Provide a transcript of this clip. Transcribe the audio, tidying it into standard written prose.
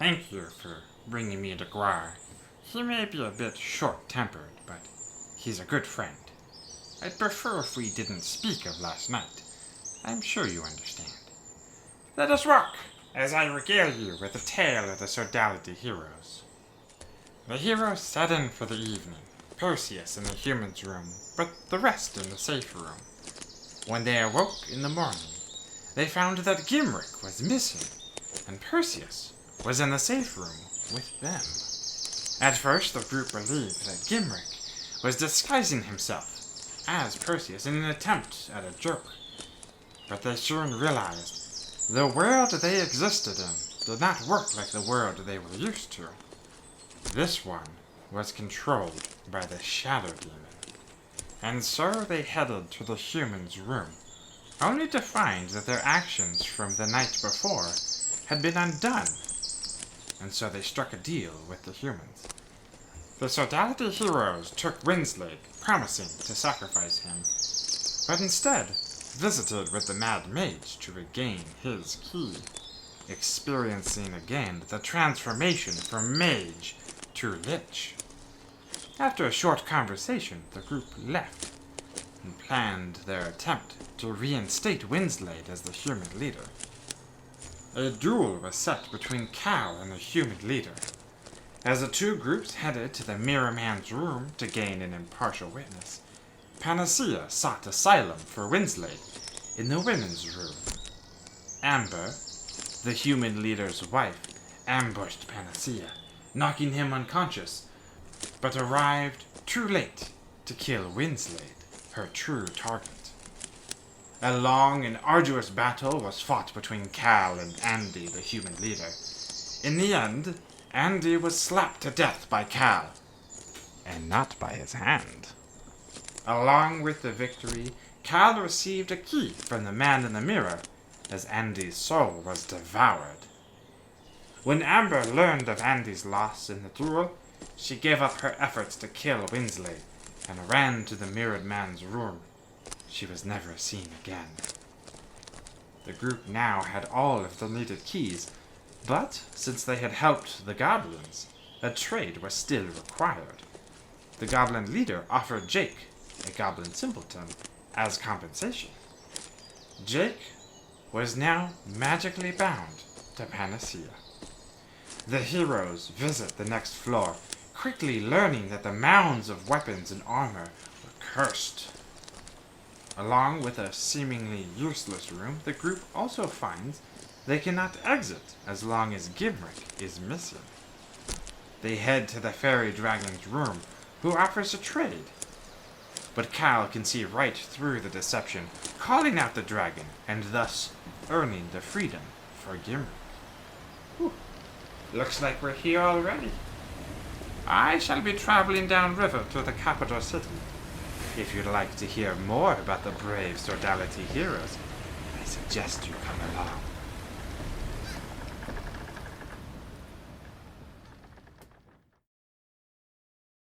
Thank you for bringing me to Guar. He may be a bit short-tempered, but he's a good friend. I'd prefer if we didn't speak of last night. I'm sure you understand. Let us walk, as I regale you with a tale of the Sodality heroes. The heroes set in for the evening, Perseus in the humans' room, but the rest in the safe room. When they awoke in the morning, they found that Gimrick was missing, and Perseus was in the safe room with them. At first, the group believed that Gimrick was disguising himself as Perseus in an attempt at a joke, but they soon realized the world they existed in did not work like the world they were used to. This one was controlled by the Shadow Demon, and so they headed to the humans' room, only to find that their actions from the night before had been undone, and so they struck a deal with the humans. The Sodality heroes took Winslade, promising to sacrifice him, but instead visited with the Mad Mage to regain his key, experiencing again the transformation from mage to lich. After a short conversation, the group left and planned their attempt to reinstate Winslade as the human leader. A duel was set between Cal and the human leader. As the two groups headed to the Mirror Man's room to gain an impartial witness, Panacea sought asylum for Winslade in the women's room. Amber, the human leader's wife, ambushed Panacea, knocking him unconscious, but arrived too late to kill Winslade, her true target. A long and arduous battle was fought between Cal and Andy, the human leader. In the end, Andy was slapped to death by Cal, and not by his hand. Along with the victory, Cal received a key from the man in the mirror, as Andy's soul was devoured. When Amber learned of Andy's loss in the duel, she gave up her efforts to kill Winslade and ran to the mirrored man's room. She was never seen again. The group now had all of the needed keys, but since they had helped the goblins, a trade was still required. The goblin leader offered Jake, a goblin simpleton, as compensation. Jake was now magically bound to Panacea. The heroes visit the next floor, quickly learning that the mounds of weapons and armor were cursed. Along with a seemingly useless room, the group also finds they cannot exit as long as Gimrick is missing. They head to the fairy dragon's room, who offers a trade. But Cal can see right through the deception, calling out the dragon, and thus earning the freedom for Gimrick. Whew. Looks like we're here already. I shall be traveling downriver to the capital city. If you'd like to hear more about the brave Sodality heroes, I suggest you come along.